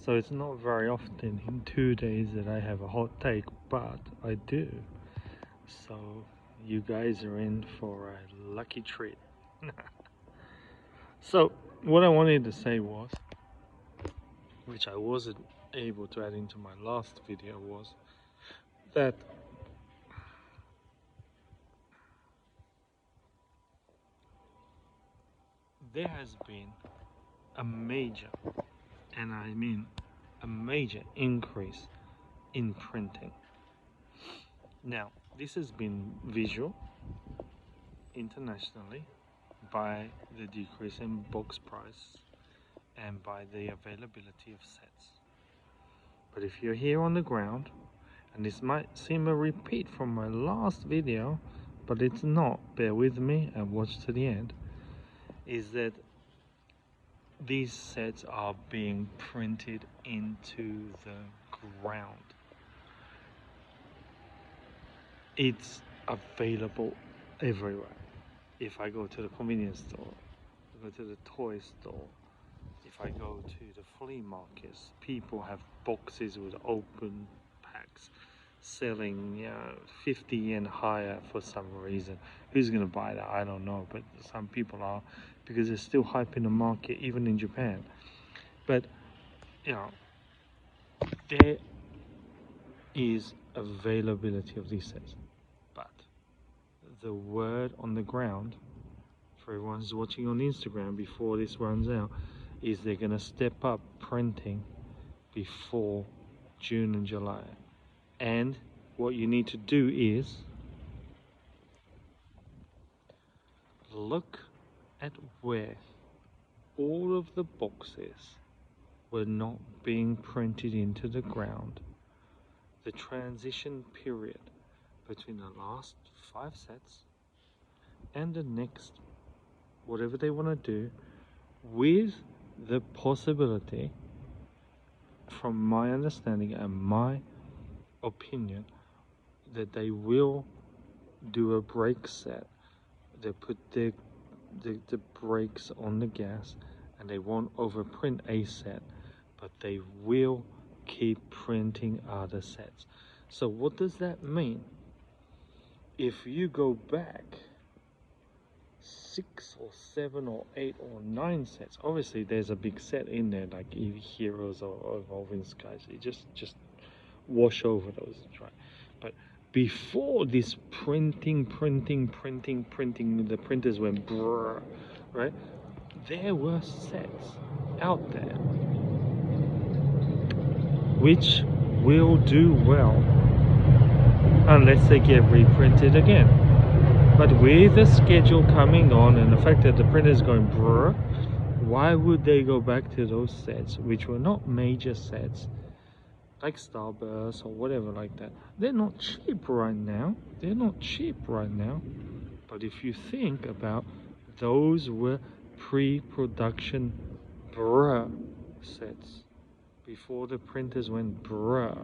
So it's not very often in 2 days that I have a hot take, but I do. So you guys are in for a lucky treat. So what I wanted to say was, which I wasn't able to add into my last video, was that there has been a major, and I mean a major increase in printing. Now, this has been visual internationally by the decrease in box price and by the availability of sets. But if you're here on the ground, and this might seem a repeat from my last video, but it's not, bear with me and watch to the end, is that these sets are being printed into the ground. It's available everywhere. If I go to the convenience store, I go to the toy store, if I go to the flea markets, people have boxes with open packs selling 50 yen higher for some reason. Who's going to buy that? I don't know, but some people are, because there's still hype in the market, even in Japan. But there is availability of these sets, but the word on the ground for everyone who's watching on Instagram before this runs out is they're going to step up printing before June and July. And what you need to do is look at where all of the boxes were not being printed into the ground. The transition period between the last 5 sets and the next, whatever they want to do, with the possibility, from my understanding and my opinion, that they will do a brake set. They put the brakes on the gas, and they won't overprint a set, but they will keep printing other sets. So what does that mean? If you go back 6 or 7 or 8 or 9 sets, obviously there's a big set in there like Heroes or Evolving Skies. You just wash over those, right? But before this printing, the printers went brrr, right? There were sets out there which will do well unless they get reprinted again. But with the schedule coming on and the fact that the printer is going brrr, why would they go back to those sets which were not major sets like Starburst or whatever like that? They're not cheap right now. But if you think about, those were pre-production brrr sets before the printers went brrr.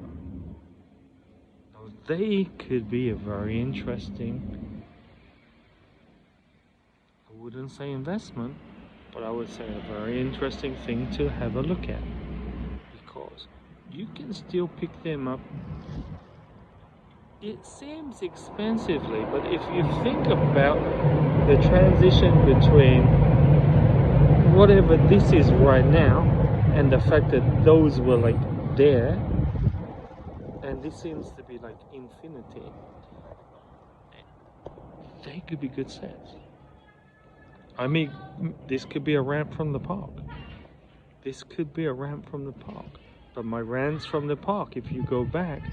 Now they could be a very interesting, I wouldn't say investment, but I would say a very interesting thing to have a look at, because you can still pick them up. It seems expensively, but if you think about the transition between whatever this is right now and the fact that those were like there, and this seems to be like infinity, they could be good sets. I mean, this could be a ramp from the park. But my rants from the park, if you go back,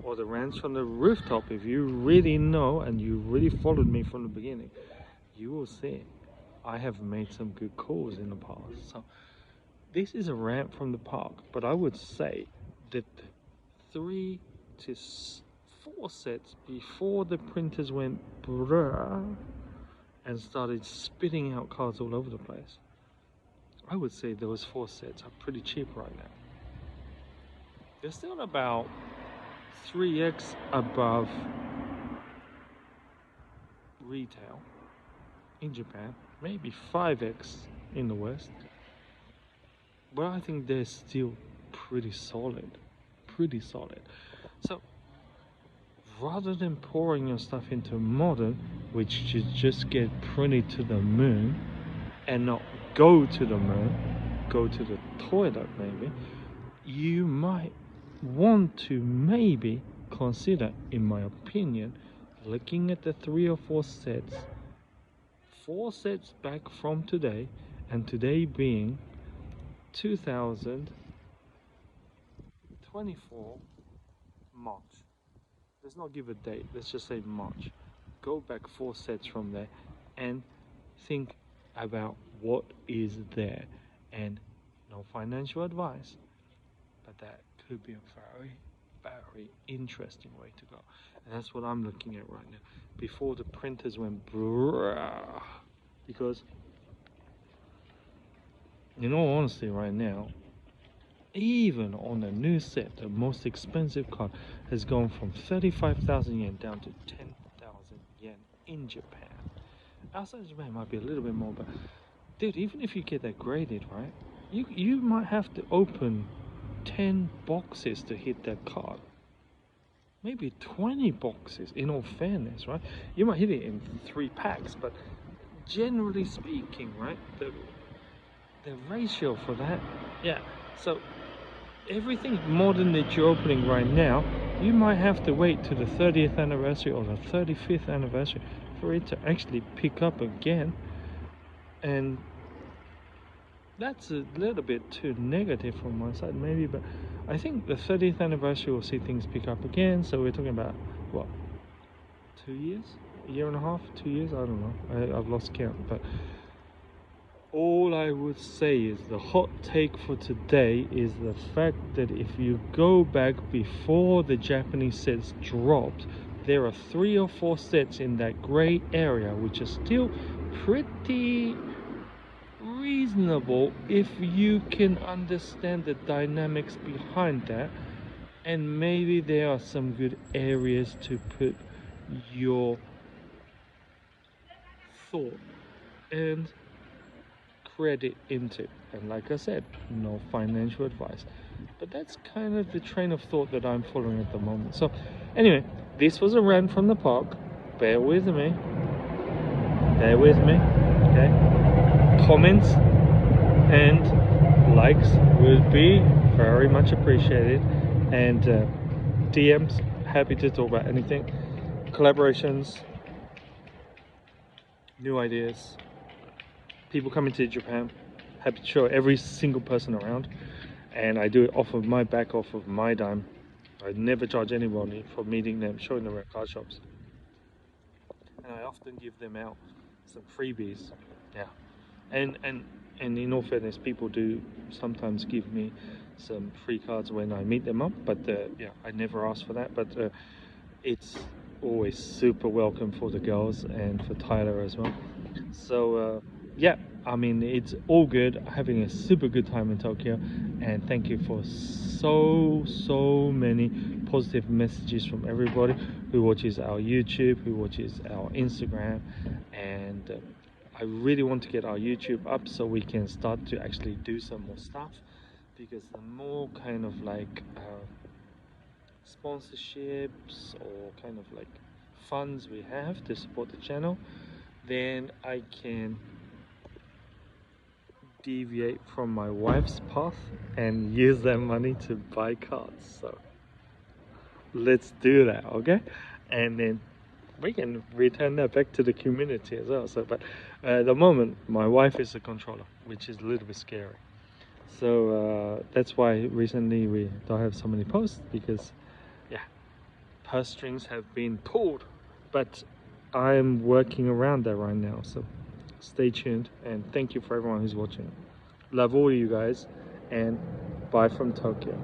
or the rants from the rooftop, if you really know and you really followed me from the beginning, you will see I have made some good calls in the past. So this is a rant from the park, but I would say that 3 to 4 sets before the printers went brrr and started spitting out cards all over the place, I would say those 4 sets are pretty cheap right now. They're still about 3x above retail in Japan, maybe 5x in the West, but I think they're still pretty solid, pretty solid. So rather than pouring your stuff into modern, which should just get printed to the moon and not go to the moon, go to the toilet maybe, you might want to maybe consider, in my opinion, looking at the 3 or 4 sets, 4 sets back from today, and today being 2024 March. Let's not give a date, let's just say March. Go back 4 sets from there and think about what is there. And no financial advice, but that could be a very interesting way to go. And that's what I'm looking at right now. Before the printers went brrrr, because in all honesty right now, even on a new set, the most expensive card has gone from 35,000 yen down to 10,000 yen in Japan. Outside Japan might be a little bit more, but dude, even if you get that graded, right, you might have to open 10 boxes to hit that card. Maybe 20 boxes, in all fairness, right? You might hit it in 3 packs, but generally speaking, right, the ratio for that, yeah. So everything modern that you're opening right now, you might have to wait to the 30th anniversary or the 35th anniversary for it to actually pick up again. And that's a little bit too negative from my side maybe, but I think the 30th anniversary will see things pick up again. So we're talking about, what, 2 years? A year and a half? 2 years? I don't know, I've lost count. But all I would say is the hot take for today is the fact that if you go back before the Japanese sets dropped, there are 3 or 4 sets in that grey area which are still pretty reasonable if you can understand the dynamics behind that, and maybe there are some good areas to put your thought and credit into. And like I said, no financial advice, but that's kind of the train of thought that I'm following at the moment. So anyway, this was a rant from the park. Bear with me, okay? Comments and likes would be very much appreciated, and DMs, happy to talk about anything, collaborations, new ideas, people coming to Japan, happy to show every single person around. And I do it off of my back, off of my dime. I never charge anybody for meeting them, showing them at card shops, and I often give them out some freebies. Yeah, and in all fairness, people do sometimes give me some free cards when I meet them up, but yeah, I never ask for that. But it's always super welcome for the girls and for Tyler as well. So yeah, I mean, it's all good, having a super good time in Tokyo. And thank you for so many positive messages from everybody who watches our YouTube, who watches our Instagram. And I really want to get our YouTube up so we can start to actually do some more stuff, because the more kind of like sponsorships or kind of like funds we have to support the channel, then I can deviate from my wife's path and use that money to buy cards. So let's do that, okay? And then we can return that back to the community as well. So, but at the moment, my wife is the controller, which is a little bit scary. So that's why recently we don't have so many posts, because yeah, purse strings have been pulled. But I'm working around that right now, so stay tuned, and thank you for everyone who's watching. Love all you guys, and bye from Tokyo.